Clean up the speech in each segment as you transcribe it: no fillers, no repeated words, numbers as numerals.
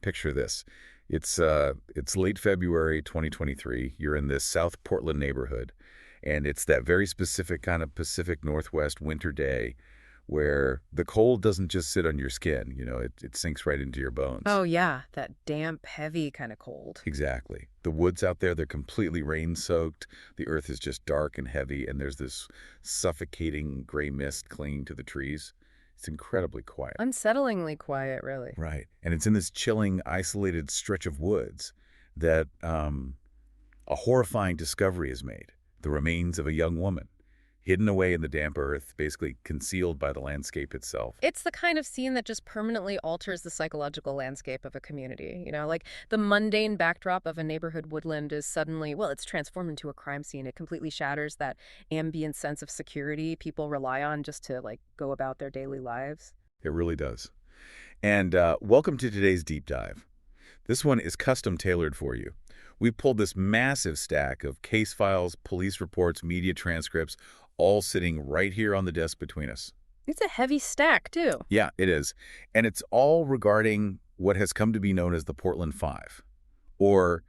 picture this. It's late February 2023. You're in this South Portland neighborhood, and it's that very specific kind of Pacific Northwest winter day where the cold doesn't just sit on your skin, it sinks right into your bones. Oh, yeah, that damp, heavy kind of cold. Exactly. The woods out there, they're completely rain-soaked. The earth is just dark and heavy, and there's this suffocating gray mist clinging to the trees. It's incredibly quiet. Unsettlingly quiet, really. Right. And it's in this chilling, isolated stretch of woods that a horrifying discovery is made. The remains of a young woman, hidden away in the damp earth, basically concealed by the landscape itself. It's the kind of scene that just permanently alters the psychological landscape of a community. Like the mundane backdrop of a neighborhood woodland is suddenly, well, it's transformed into a crime scene. It completely shatters that ambient sense of security people rely on just to, go about their daily lives. It really does. And welcome to today's deep dive. This one is custom tailored for you. We've pulled this massive stack of case files, police reports, media transcripts, all sitting right here on the desk between us. It's a heavy stack, too. Yeah, it is. And it's all regarding what has come to be known as the Portland Five, or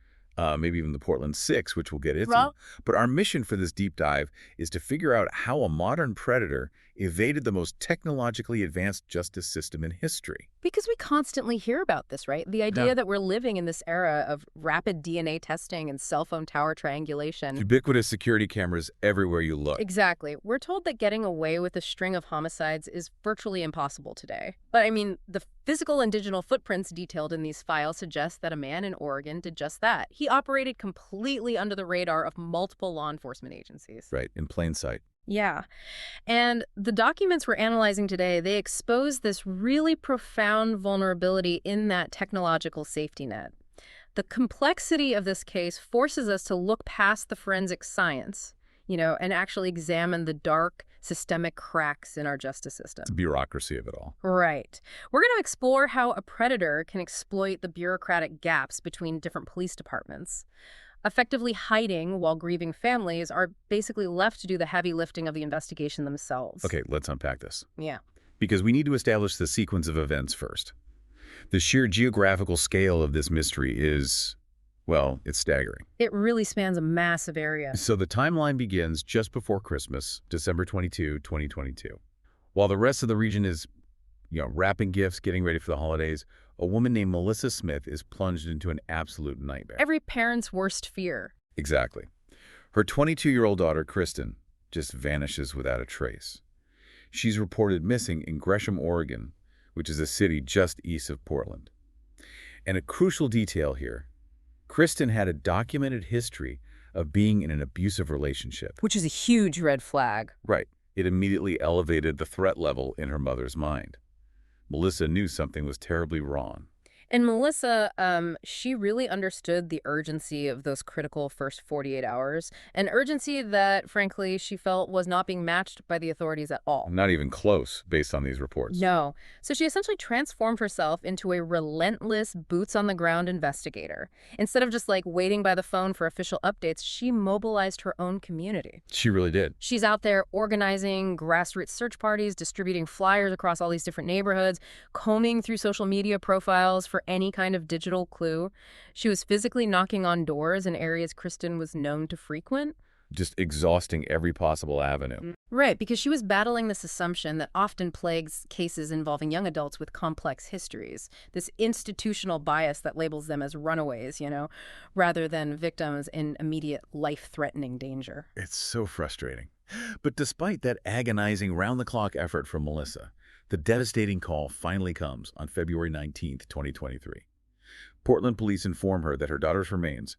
maybe even the Portland Six, which we'll get into. Well, But our mission for this deep dive is to figure out how a modern predator evaded the most technologically advanced justice system in history. because we constantly hear about this, right? The idea that we're living in this era of rapid DNA testing and cell phone tower triangulation. Ubiquitous security cameras everywhere you look. Exactly. We're told that getting away with a string of homicides is virtually impossible today. But I mean, the physical and digital footprints detailed in these files suggest that a man in Oregon did just that. He operated completely under the radar of multiple law enforcement agencies. Right, in plain sight. Yeah. And the documents we're analyzing today, they expose this really profound vulnerability in that technological safety net. The complexity of this case forces us to look past the forensic science, and actually examine the dark systemic cracks in our justice system. The bureaucracy of it all. Right. We're going to explore how a predator can exploit the bureaucratic gaps between different police departments. Effectively hiding while grieving families are basically left to do the heavy lifting of the investigation themselves. Okay, let's unpack this. Yeah. Because we need to establish the sequence of events first. The sheer geographical scale of this mystery is, well, it's staggering. It really spans a massive area. So the timeline begins just before Christmas, December 22, 2022. While the rest of the region is, wrapping gifts, getting ready for the holidays, a woman named Melissa Smith is plunged into an absolute nightmare. Every parent's worst fear. Exactly. Her 22-year-old daughter, Kristen, just vanishes without a trace. She's reported missing in Gresham, Oregon, which is a city just east of Portland. And a crucial detail here, Kristen had a documented history of being in an abusive relationship. Which is a huge red flag. Right. It immediately elevated the threat level in her mother's mind. Melissa knew something was terribly wrong. And Melissa, she really understood the urgency of those critical first 48 hours, an urgency that, frankly, she felt was not being matched by the authorities at all. Not even close, based on these reports. No. So she essentially transformed herself into a relentless, boots-on-the-ground investigator. Instead of just, waiting by the phone for official updates, she mobilized her own community. She really did. She's out there organizing grassroots search parties, distributing flyers across all these different neighborhoods, combing through social media profiles for any kind of digital clue. She was physically knocking on doors in areas Kristen was known to frequent. Just exhausting every possible avenue. Right, because she was battling this assumption that often plagues cases involving young adults with complex histories, this institutional bias that labels them as runaways, rather than victims in immediate life-threatening danger. It's so frustrating. But despite that agonizing round-the-clock effort from Melissa, the devastating call finally comes on February 19th, 2023. Portland police inform her that her daughter's remains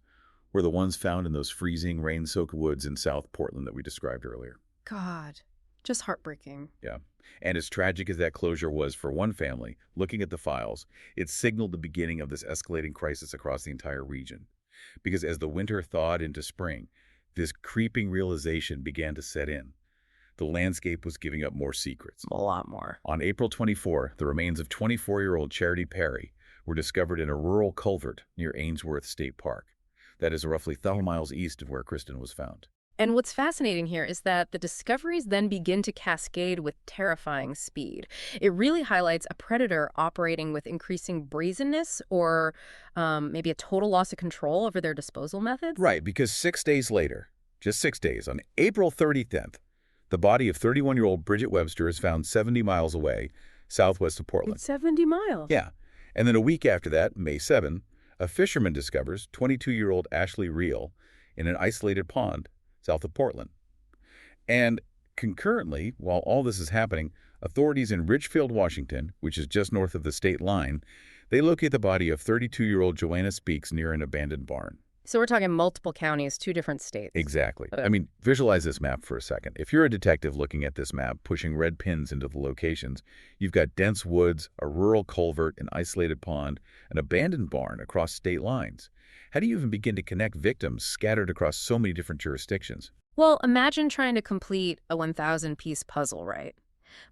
were the ones found in those freezing, rain-soaked woods in South Portland that we described earlier. God, just heartbreaking. Yeah. And as tragic as that closure was for one family, looking at the files, it signaled the beginning of this escalating crisis across the entire region. Because as the winter thawed into spring, this creeping realization began to set in. The landscape was giving up more secrets. A lot more. On April 24, the remains of 24-year-old Charity Perry were discovered in a rural culvert near Ainsworth State Park. That is roughly 1,000 miles east of where Kristen was found. And what's fascinating here is that the discoveries then begin to cascade with terrifying speed. It really highlights a predator operating with increasing brazenness or maybe a total loss of control over their disposal methods. Right, because 6 days later, just 6 days, on April 30th, the body of 31-year-old Bridget Webster is found 70 miles away, southwest of Portland. It's 70 miles. Yeah. And then a week after that, May 7, a fisherman discovers 22-year-old Ashley Reel in an isolated pond south of Portland. And concurrently, while all this is happening, authorities in Ridgefield, Washington, which is just north of the state line, they locate the body of 32-year-old Joanna Speaks near an abandoned barn. So we're talking multiple counties, 2 different states. Exactly. Okay. I mean, visualize this map for a second. If you're a detective looking at this map, pushing red pins into the locations, you've got dense woods, a rural culvert, an isolated pond, an abandoned barn across state lines. How do you even begin to connect victims scattered across so many different jurisdictions? Well, imagine trying to complete a 1,000-piece puzzle, right?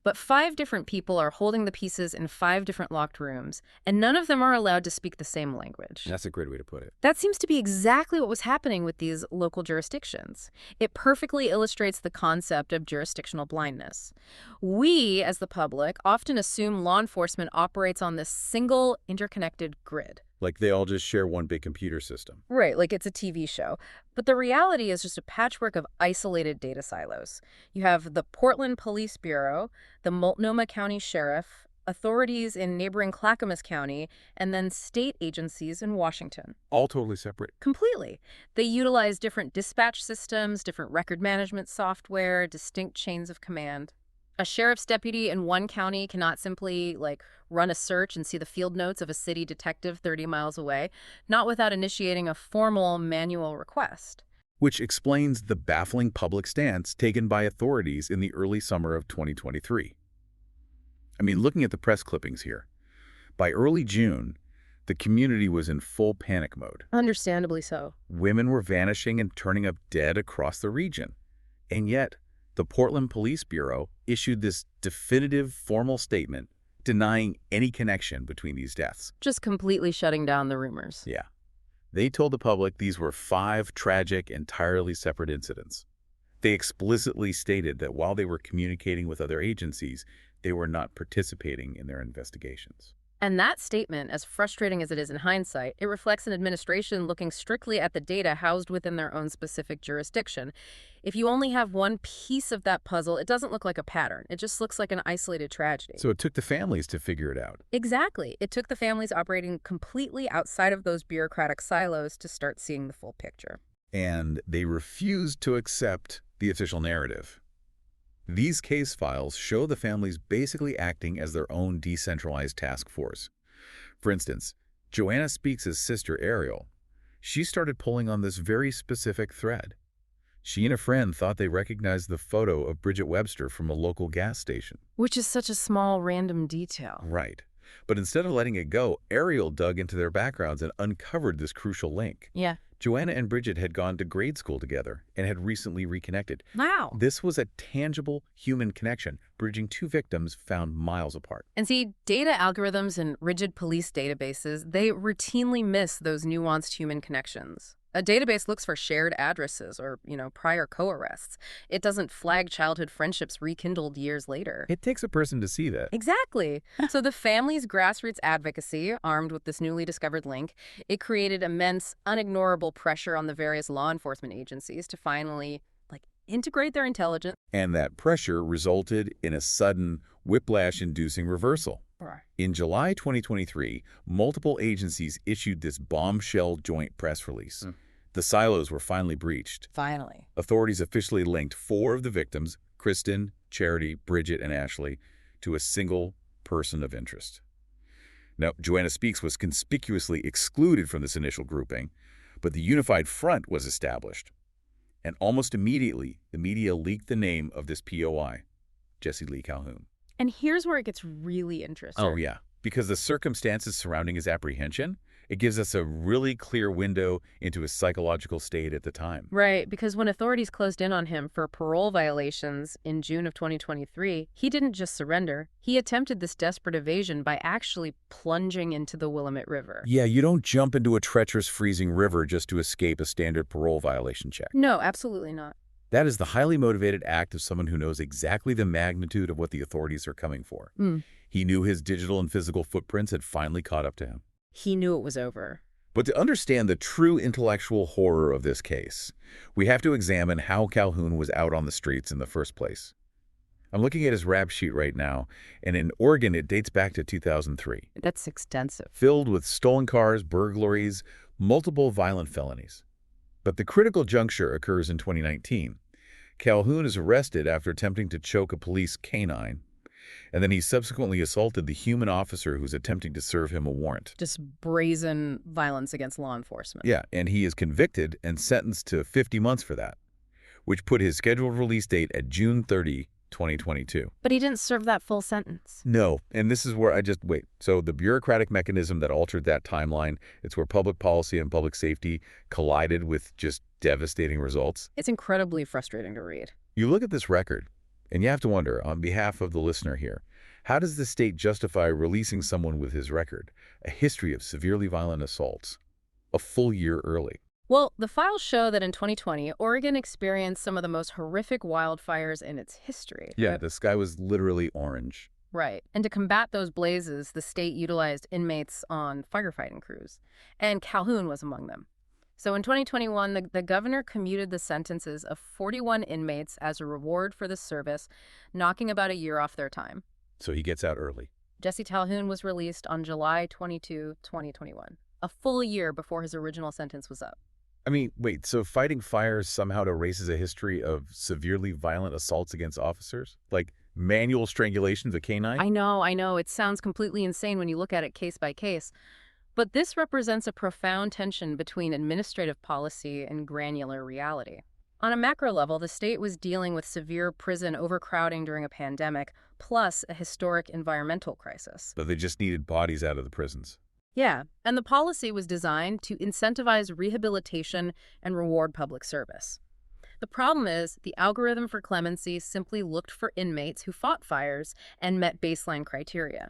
But 5 different people are holding the pieces in 5 different locked rooms, and none of them are allowed to speak the same language. That's a great way to put it. That seems to be exactly what was happening with these local jurisdictions. It perfectly illustrates the concept of jurisdictional blindness. We, as the public, often assume law enforcement operates on this single, interconnected grid. Like they all just share one big computer system. Right, like it's a TV show. But the reality is just a patchwork of isolated data silos. You have the Portland Police Bureau, the Multnomah County Sheriff, authorities in neighboring Clackamas County, and then state agencies in Washington. All totally separate. Completely. They utilize different dispatch systems, different record management software, distinct chains of command. A sheriff's deputy in one county cannot simply, run a search and see the field notes of a city detective 30 miles away, not without initiating a formal manual request. Which explains the baffling public stance taken by authorities in the early summer of 2023. I mean, looking at the press clippings here, by early June, the community was in full panic mode. Understandably so. Women were vanishing and turning up dead across the region. And yet, the Portland Police Bureau issued this definitive formal statement denying any connection between these deaths. Just completely shutting down the rumors. Yeah. They told the public these were 5 tragic, entirely separate incidents. They explicitly stated that while they were communicating with other agencies, they were not participating in their investigations. And that statement, as frustrating as it is in hindsight, it reflects an administration looking strictly at the data housed within their own specific jurisdiction. If you only have one piece of that puzzle, it doesn't look like a pattern. It just looks like an isolated tragedy. So it took the families to figure it out. Exactly. It took the families operating completely outside of those bureaucratic silos to start seeing the full picture. And they refused to accept the official narrative. These case files show the families basically acting as their own decentralized task force. For instance, Joanna Speaks' sister Ariel, she started pulling on this very specific thread. She and a friend thought they recognized the photo of Bridget Webster from a local gas station. Which is such a small, random detail. Right. But instead of letting it go, Ariel dug into their backgrounds and uncovered this crucial link. Yeah. Joanna and Bridget had gone to grade school together and had recently reconnected. Wow. This was a tangible human connection, bridging 2 victims found miles apart. And see, data algorithms and rigid police databases, they routinely miss those nuanced human connections. A database looks for shared addresses or, prior co-arrests. It doesn't flag childhood friendships rekindled years later. It takes a person to see that. Exactly. So the family's grassroots advocacy, armed with this newly discovered link, it created immense, unignorable pressure on the various law enforcement agencies to finally, integrate their intelligence. And that pressure resulted in a sudden, whiplash-inducing reversal. Right. In July 2023, multiple agencies issued this bombshell joint press release. The silos were finally breached. Finally. Authorities officially linked 4 of the victims, Kristen, Charity, Bridget, and Ashley, to a single person of interest. Now, Joanna Speaks was conspicuously excluded from this initial grouping, but the unified front was established. And almost immediately, the media leaked the name of this POI, Jesse Lee Calhoun. And here's where it gets really interesting. Oh, yeah. Because the circumstances surrounding his apprehension, it gives us a really clear window into his psychological state at the time. Right, because when authorities closed in on him for parole violations in June of 2023, he didn't just surrender. He attempted this desperate evasion by actually plunging into the Willamette River. Yeah, you don't jump into a treacherous freezing river just to escape a standard parole violation check. No, absolutely not. That is the highly motivated act of someone who knows exactly the magnitude of what the authorities are coming for. Mm. He knew his digital and physical footprints had finally caught up to him. He knew it was over. But to understand the true intellectual horror of this case, we have to examine how Calhoun was out on the streets in the first place. I'm looking at his rap sheet right now, and in Oregon it dates back to 2003. That's extensive. Filled with stolen cars, burglaries, multiple violent felonies. But the critical juncture occurs in 2019. Calhoun is arrested after attempting to choke a police canine, and then he subsequently assaulted the human officer who's attempting to serve him a warrant. Just brazen violence against law enforcement. Yeah, and he is convicted and sentenced to 50 months for that, which put his scheduled release date at June 30, 2022. But he didn't serve that full sentence. No, and this is where wait. So the bureaucratic mechanism that altered that timeline, it's where public policy and public safety collided with just devastating results. It's incredibly frustrating to read. You look at this record, and you have to wonder, on behalf of the listener here, how does the state justify releasing someone with his record, a history of severely violent assaults, a full year early? Well, the files show that in 2020, Oregon experienced some of the most horrific wildfires in its history. Yeah, the sky was literally orange. Right. And to combat those blazes, the state utilized inmates on firefighting crews. And Calhoun was among them. So in 2021, the governor commuted the sentences of 41 inmates as a reward for this service, knocking about a year off their time. So he gets out early. Jesse Calhoun was released on July 22, 2021, a full year before his original sentence was up. I mean, wait, so fighting fires somehow erases a history of severely violent assaults against officers? Like manual strangulation of a canine? I know. It sounds completely insane when you look at it case by case. But this represents a profound tension between administrative policy and granular reality. On a macro level, the state was dealing with severe prison overcrowding during a pandemic, plus a historic environmental crisis. But they just needed bodies out of the prisons. Yeah, and the policy was designed to incentivize rehabilitation and reward public service. The problem is, the algorithm for clemency simply looked for inmates who fought fires and met baseline criteria.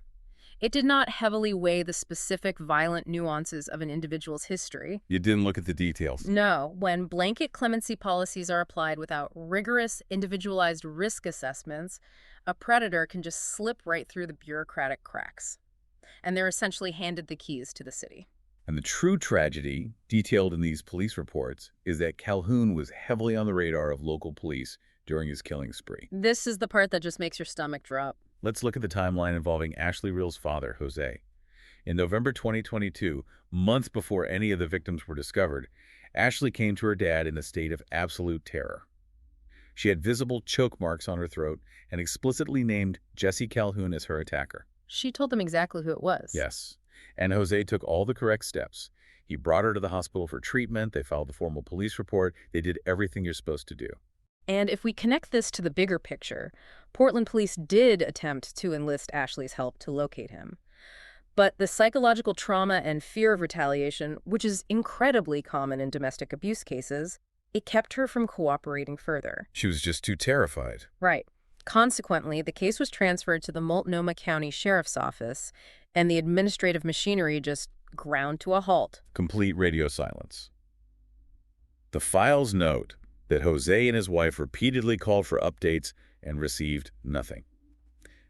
It did not heavily weigh the specific violent nuances of an individual's history. You didn't look at the details. No, when blanket clemency policies are applied without rigorous, individualized risk assessments, a predator can just slip right through the bureaucratic cracks. And they're essentially handed the keys to the city. And the true tragedy, detailed in these police reports, is that Calhoun was heavily on the radar of local police during his killing spree. This is the part that just makes your stomach drop. Let's look at the timeline involving Ashley Reel's father, Jose. In November 2022, months before any of the victims were discovered, Ashley came to her dad in a state of absolute terror. She had visible choke marks on her throat and explicitly named Jesse Calhoun as her attacker. She told them exactly who it was. Yes. And Jose took all the correct steps. He brought her to the hospital for treatment. They filed the formal police report. They did everything you're supposed to do. And if we connect this to the bigger picture, Portland police did attempt to enlist Ashley's help to locate him. But the psychological trauma and fear of retaliation, which is incredibly common in domestic abuse cases, it kept her from cooperating further. She was just too terrified. Right. Consequently, the case was transferred to the Multnomah County Sheriff's Office, and the administrative machinery just ground to a halt. Complete radio silence. The files note that Jose and his wife repeatedly called for updates and received nothing.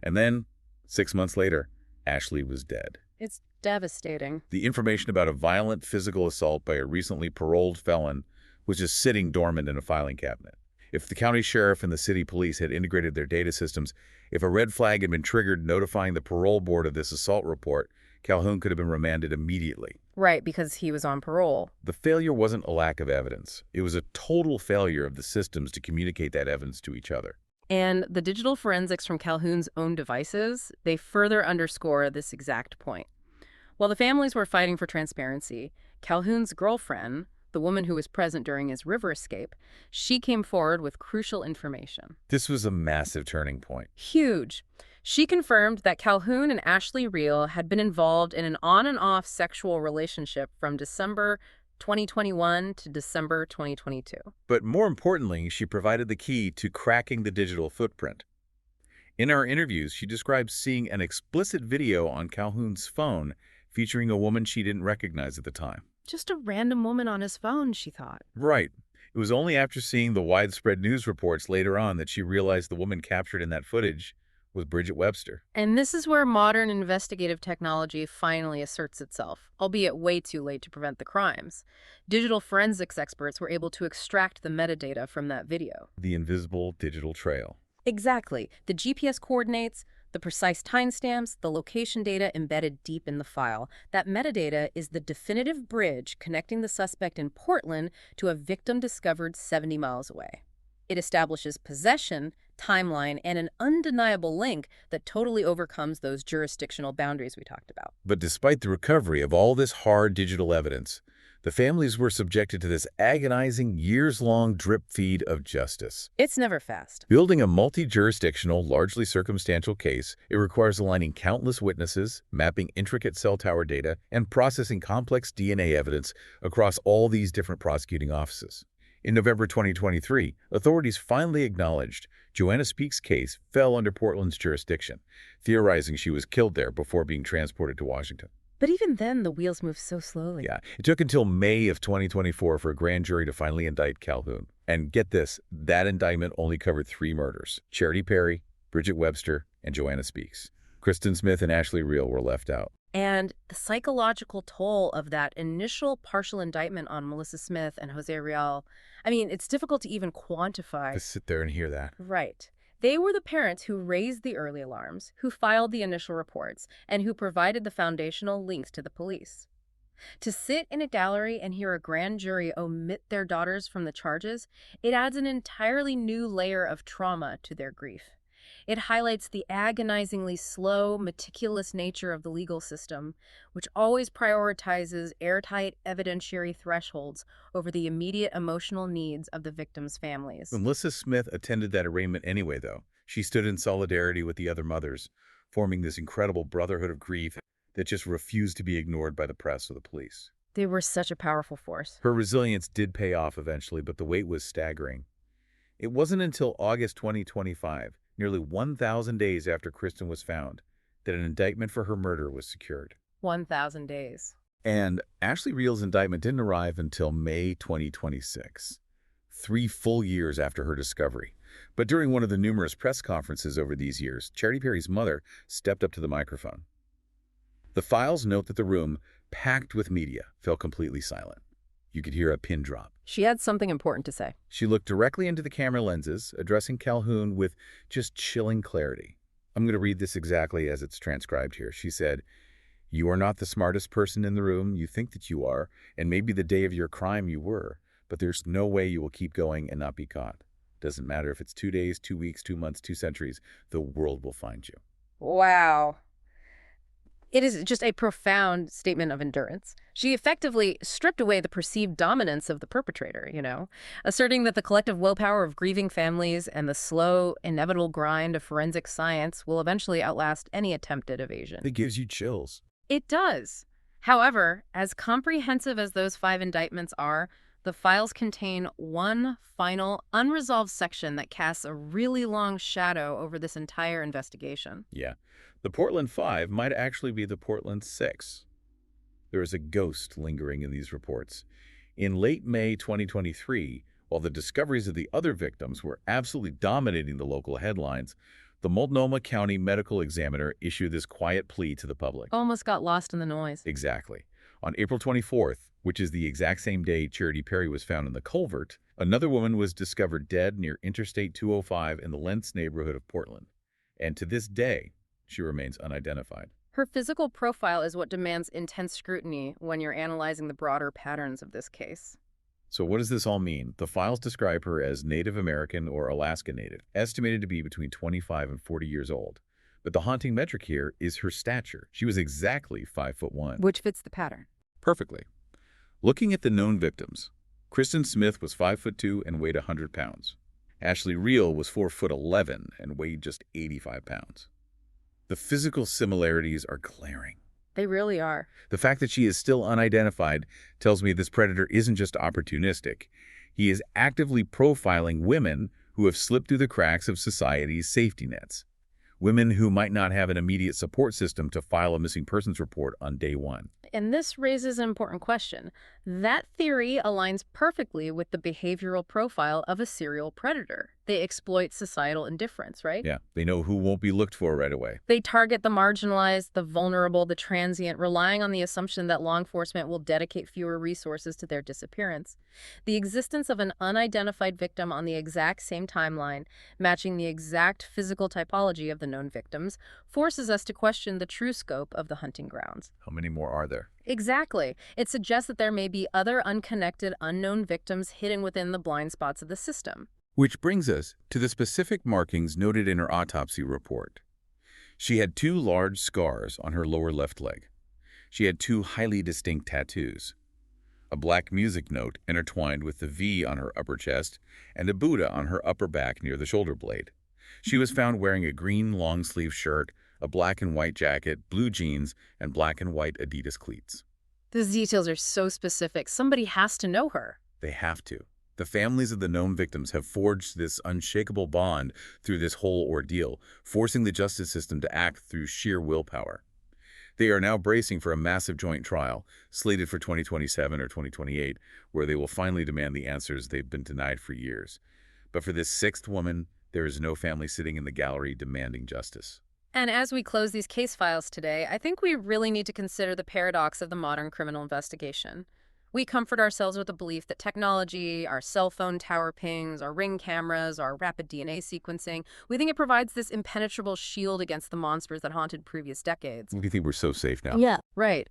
And then, 6 months later, Ashley was dead. It's devastating. The information about a violent physical assault by a recently paroled felon was just sitting dormant in a filing cabinet. If the county sheriff and the city police had integrated their data systems, if a red flag had been triggered notifying the parole board of this assault report, Calhoun could have been remanded immediately. Right, because he was on parole. The failure wasn't a lack of evidence. It was a total failure of the systems to communicate that evidence to each other. And the digital forensics from Calhoun's own devices, they further underscore this exact point. While the families were fighting for transparency, Calhoun's girlfriend, the woman who was present during his river escape, she came forward with crucial information. This was a massive turning point. Huge. She confirmed that Calhoun and Ashley Reel had been involved in an on and off sexual relationship from December 2021 to December 2022. But more importantly, she provided the key to cracking the digital footprint. In our interviews, she described seeing an explicit video on Calhoun's phone featuring a woman she didn't recognize at the time. Just a random woman on his phone, she thought. Right. It was only after seeing the widespread news reports later on that she realized the woman captured in that footage was Bridget Webster. And this is where modern investigative technology finally asserts itself, albeit way too late to prevent the crimes. Digital forensics experts were able to extract the metadata from that video. The invisible digital trail. Exactly. The GPS coordinates, the precise timestamps, the location data embedded deep in the file. That metadata is the definitive bridge connecting the suspect in Portland to a victim discovered 70 miles away. It establishes possession, timeline, and an undeniable link that totally overcomes those jurisdictional boundaries we talked about. But despite the recovery of all this hard digital evidence, the families were subjected to this agonizing, years-long drip feed of justice. It's never fast. Building a multi-jurisdictional, largely circumstantial case, it requires aligning countless witnesses, mapping intricate cell tower data, and processing complex DNA evidence across all these different prosecuting offices. In November 2023, authorities finally acknowledged Joanna Speak's case fell under Portland's jurisdiction, theorizing she was killed there before being transported to Washington. But even then, the wheels move so slowly. Yeah, it took until May of 2024 for a grand jury to finally indict Calhoun. And get this, that indictment only covered 3 murders: Charity Perry, Bridget Webster, and Joanna Speaks. Kristen Smith and Ashley Reel were left out. And the psychological toll of that initial partial indictment on Melissa Smith and Jose Real, I mean, it's difficult to even quantify. Just sit there and hear that. Right. They were the parents who raised the early alarms, who filed the initial reports, and who provided the foundational links to the police. To sit in a gallery and hear a grand jury omit their daughters from the charges, it adds an entirely new layer of trauma to their grief. It highlights the agonizingly slow, meticulous nature of the legal system, which always prioritizes airtight evidentiary thresholds over the immediate emotional needs of the victims' families. Melissa Smith attended that arraignment anyway, though. She stood in solidarity with the other mothers, forming this incredible brotherhood of grief that just refused to be ignored by the press or the police. They were such a powerful force. Her resilience did pay off eventually, but the wait was staggering. It wasn't until August 2025, nearly 1,000 days after Kristen was found, that an indictment for her murder was secured. 1,000 days. And Ashley Reel's indictment didn't arrive until May 2026, 3 full years after her discovery. But during one of the numerous press conferences over these years, Charity Perry's mother stepped up to the microphone. The files note that the room, packed with media, fell completely silent. You could hear a pin drop. She had something important to say. She looked directly into the camera lenses, addressing Calhoun with just chilling clarity. I'm going to read this exactly as it's transcribed here. She said, "You are not the smartest person in the room. You think that you are, and maybe the day of your crime you were, but there's no way you will keep going and not be caught. Doesn't matter if it's 2 days, 2 weeks, 2 months, 2 centuries, the world will find you." Wow. It is just a profound statement of endurance. She effectively stripped away the perceived dominance of the perpetrator, asserting that the collective willpower of grieving families and the slow, inevitable grind of forensic science will eventually outlast any attempted evasion. It gives you chills. It does. However, as comprehensive as those 5 indictments are, the files contain one final, unresolved section that casts a really long shadow over this entire investigation. Yeah. The Portland 5 might actually be the Portland 6. There is a ghost lingering in these reports. In late May 2023, while the discoveries of the other victims were absolutely dominating the local headlines, the Multnomah County Medical Examiner issued this quiet plea to the public. Almost got lost in the noise. Exactly. On April 24th, which is the exact same day Charity Perry was found in the culvert, another woman was discovered dead near Interstate 205 in the Lentz neighborhood of Portland. And to this day, she remains unidentified. Her physical profile is what demands intense scrutiny when you're analyzing the broader patterns of this case. So what does this all mean? The files describe her as Native American or Alaska Native, estimated to be between 25 and 40 years old. But the haunting metric here is her stature. She was exactly 5'1". Which fits the pattern. Perfectly. Looking at the known victims, Kristen Smith was 5'2" and weighed 100 pounds. Ashley Reel was 4'11" and weighed just 85 pounds. The physical similarities are glaring. They really are. The fact that she is still unidentified tells me this predator isn't just opportunistic. He is actively profiling women who have slipped through the cracks of society's safety nets. women who might not have an immediate support system to file a missing persons report on day one. And this raises an important question. That theory aligns perfectly with the behavioral profile of a serial predator. They exploit societal indifference, right? Yeah, they know who won't be looked for right away. They target the marginalized, the vulnerable, the transient, relying on the assumption that law enforcement will dedicate fewer resources to their disappearance. The existence of an unidentified victim on the exact same timeline, matching the exact physical typology of the known victims, forces us to question the true scope of the hunting grounds. How many more are there? Exactly. It suggests that there may be other unconnected, unknown victims hidden within the blind spots of the system. Which brings us to the specific markings noted in her autopsy report. She had 2 large scars on her lower left leg. She had 2 highly distinct tattoos. A black music note intertwined with the V on her upper chest and a Buddha on her upper back near the shoulder blade. She was found wearing a green long-sleeve shirt, a black and white jacket, blue jeans, and black and white Adidas cleats. These details are so specific. Somebody has to know her. They have to. The families of the known victims have forged this unshakable bond through this whole ordeal, forcing the justice system to act through sheer willpower. They are now bracing for a massive joint trial, slated for 2027 or 2028, where they will finally demand the answers they've been denied for years. But for this 6th woman, there is no family sitting in the gallery demanding justice. And as we close these case files today, I think we really need to consider the paradox of the modern criminal investigation. We comfort ourselves with the belief that technology, our cell phone tower pings, our Ring cameras, our rapid DNA sequencing, we think it provides this impenetrable shield against the monsters that haunted previous decades. We think we're so safe now. Yeah, right.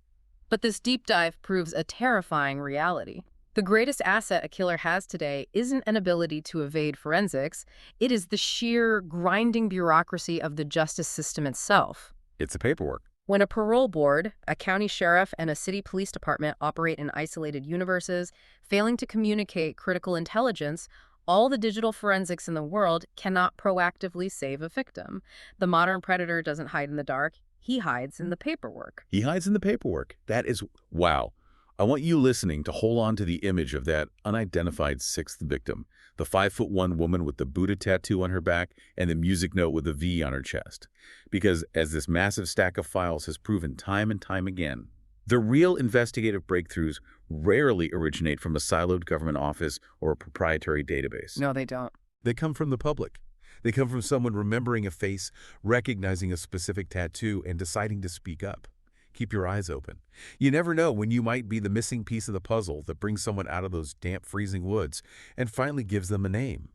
But this deep dive proves a terrifying reality. The greatest asset a killer has today isn't an ability to evade forensics. It is the sheer grinding bureaucracy of the justice system itself. It's the paperwork. When a parole board, a county sheriff, and a city police department operate in isolated universes, failing to communicate critical intelligence, all the digital forensics in the world cannot proactively save a victim. The modern predator doesn't hide in the dark. He hides in the paperwork. He hides in the paperwork. That is, wow. I want you listening to hold on to the image of that unidentified 6th victim, the 5'1" woman with the Buddha tattoo on her back and the music note with a V on her chest. Because as this massive stack of files has proven time and time again, the real investigative breakthroughs rarely originate from a siloed government office or a proprietary database. No, they don't. They come from the public. They come from someone remembering a face, recognizing a specific tattoo, and deciding to speak up. Keep your eyes open. You never know when you might be the missing piece of the puzzle that brings someone out of those damp, freezing woods and finally gives them a name.